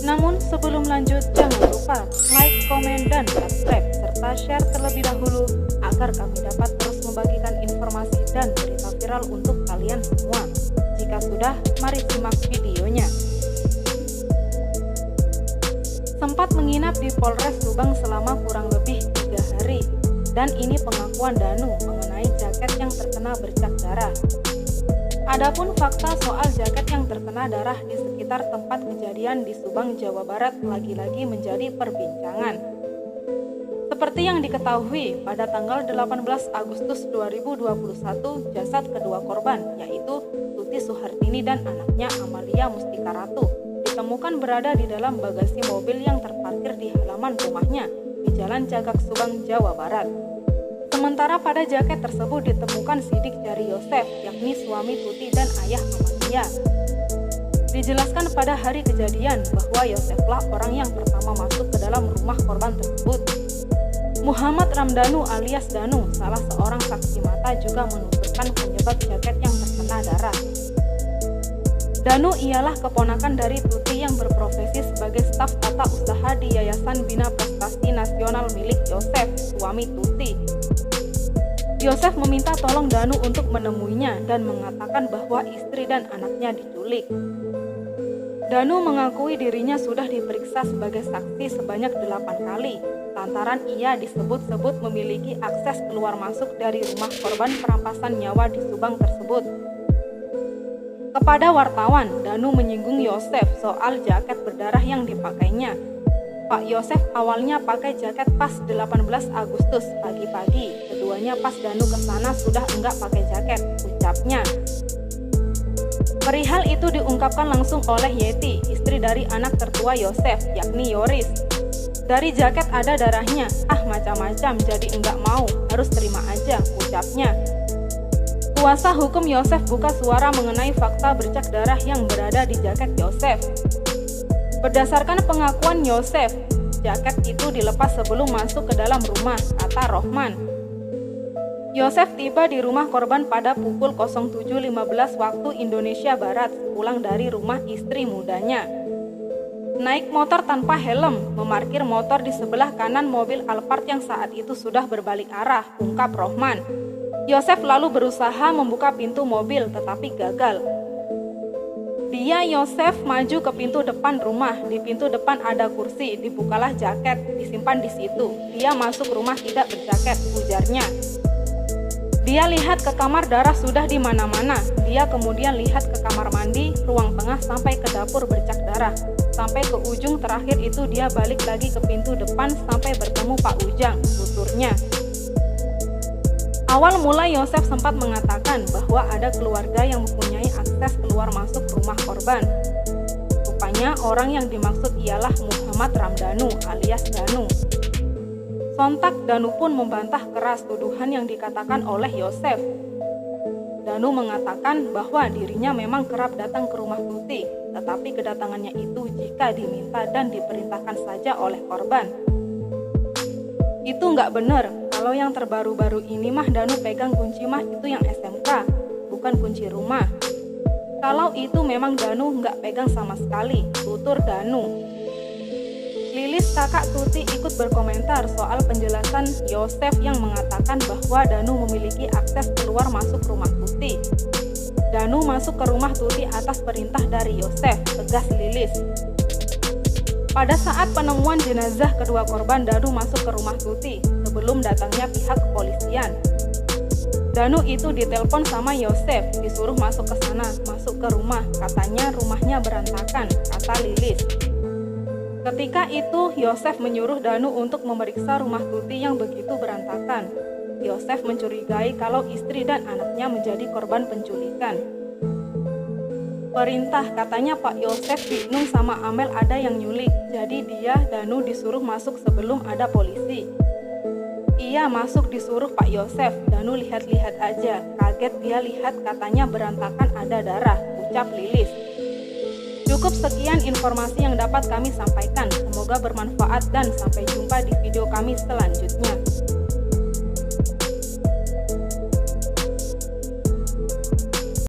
Namun sebelum lanjut, jangan lupa like, komen, dan subscribe, serta share terlebih dahulu agar kami dapat terus membagikan informasi dan berita viral untuk kalian semua. Jika sudah, mari simak videonya. Sempat menginap di Polres Subang selama kurang lebih 3 hari, dan ini pengakuan Danu mengenai jaket yang terkena bercak darah. Adapun fakta soal jaket yang terkena darah di sekitar tempat kejadian di Subang, Jawa Barat lagi-lagi menjadi perbincangan. Seperti yang diketahui, pada tanggal 18 Agustus 2021, jasad kedua korban, yaitu Tuti Suhartini dan anaknya Amalia Mustika Ratu, ditemukan berada di dalam bagasi mobil yang terparkir di halaman rumahnya di Jalan Cagak, Subang, Jawa Barat. Sementara pada jaket tersebut ditemukan sidik jari Yosef, yakni suami Tuti dan ayah Amalia. Dijelaskan pada hari kejadian bahwa Yoseflah orang yang pertama masuk ke dalam rumah korban tersebut. Muhammad Ramdanu alias Danu, salah seorang saksi mata, juga menuturkan penyebab jaket yang terkena darah. Danu ialah keponakan dari Tuti yang berprofesi sebagai staf tata usaha di Yayasan Bina Prestasi Nasional milik Yosef, suami Tuti. Yosef meminta tolong Danu untuk menemuinya dan mengatakan bahwa istri dan anaknya diculik. Danu mengakui dirinya sudah diperiksa sebagai saksi sebanyak 8 kali, lantaran ia disebut-sebut memiliki akses keluar masuk dari rumah korban perampasan nyawa di Subang tersebut. Kepada wartawan, Danu menyinggung Yosef soal jaket berdarah yang dipakainya. Pak Yosef awalnya pakai jaket pas 18 Agustus pagi-pagi, keduanya pas Danu kesana sudah enggak pakai jaket, ucapnya. Perihal itu diungkapkan langsung oleh Yeti, istri dari anak tertua Yosef, yakni Yoris. Dari jaket ada darahnya, macam-macam, jadi enggak mau, harus terima aja, ucapnya. Kuasa hukum Yosef buka suara mengenai fakta bercak darah yang berada di jaket Yosef. Berdasarkan pengakuan Yosef, jaket itu dilepas sebelum masuk ke dalam rumah, kata Rohman. Yosef tiba di rumah korban pada pukul 07.15 waktu Indonesia Barat, pulang dari rumah istri mudanya. Naik motor tanpa helm, memarkir motor di sebelah kanan mobil Alphard yang saat itu sudah berbalik arah, ungkap Rohman. Yosef lalu berusaha membuka pintu mobil tetapi gagal. Yosef maju ke pintu depan rumah. Di pintu depan ada kursi, dibukalah jaket, disimpan di situ. Dia masuk rumah tidak berjaket, ujarnya. Dia lihat ke kamar, darah sudah di mana-mana. Dia kemudian lihat ke kamar mandi, ruang tengah sampai ke dapur bercak darah. Sampai ke ujung terakhir itu dia balik lagi ke pintu depan sampai bertemu Pak Ujang, tuturnya. Awal mula Yosef sempat mengatakan bahwa ada keluarga yang mempunyai akses keluar masuk rumah korban. Rupanya orang yang dimaksud ialah Muhammad Ramdanu alias Danu. Sontak Danu pun membantah keras tuduhan yang dikatakan oleh Yosef. Danu mengatakan bahwa dirinya memang kerap datang ke rumah Tuti, tetapi kedatangannya itu jika diminta dan diperintahkan saja oleh korban. Itu nggak benar. Kalau yang terbaru-baru ini mah Danu pegang kunci mah itu yang SMK, bukan kunci rumah. Kalau itu memang Danu nggak pegang sama sekali, tutur Danu. Lilis kakak Tuti ikut berkomentar soal penjelasan Yosef yang mengatakan bahwa Danu memiliki akses keluar masuk rumah Tuti. Danu masuk ke rumah Tuti atas perintah dari Yosef, tegas Lilis. Pada saat penemuan jenazah kedua korban, Danu masuk ke rumah Tuti sebelum datangnya pihak kepolisian. Danu itu ditelepon sama Yosef, disuruh masuk ke sana, masuk ke rumah. Katanya rumahnya berantakan, kata Lilis. Ketika itu Yosef menyuruh Danu untuk memeriksa rumah Tuti yang begitu berantakan. Yosef mencurigai kalau istri dan anaknya menjadi korban penculikan. Perintah, katanya Pak Yosef bingung sama Amel ada yang nyulik, jadi dia Danu disuruh masuk sebelum ada polisi. Iya masuk disuruh Pak Yosef, Danu lihat-lihat aja, kaget dia lihat katanya berantakan ada darah, ucap Lilis. Cukup sekian informasi yang dapat kami sampaikan, semoga bermanfaat dan sampai jumpa di video kami selanjutnya.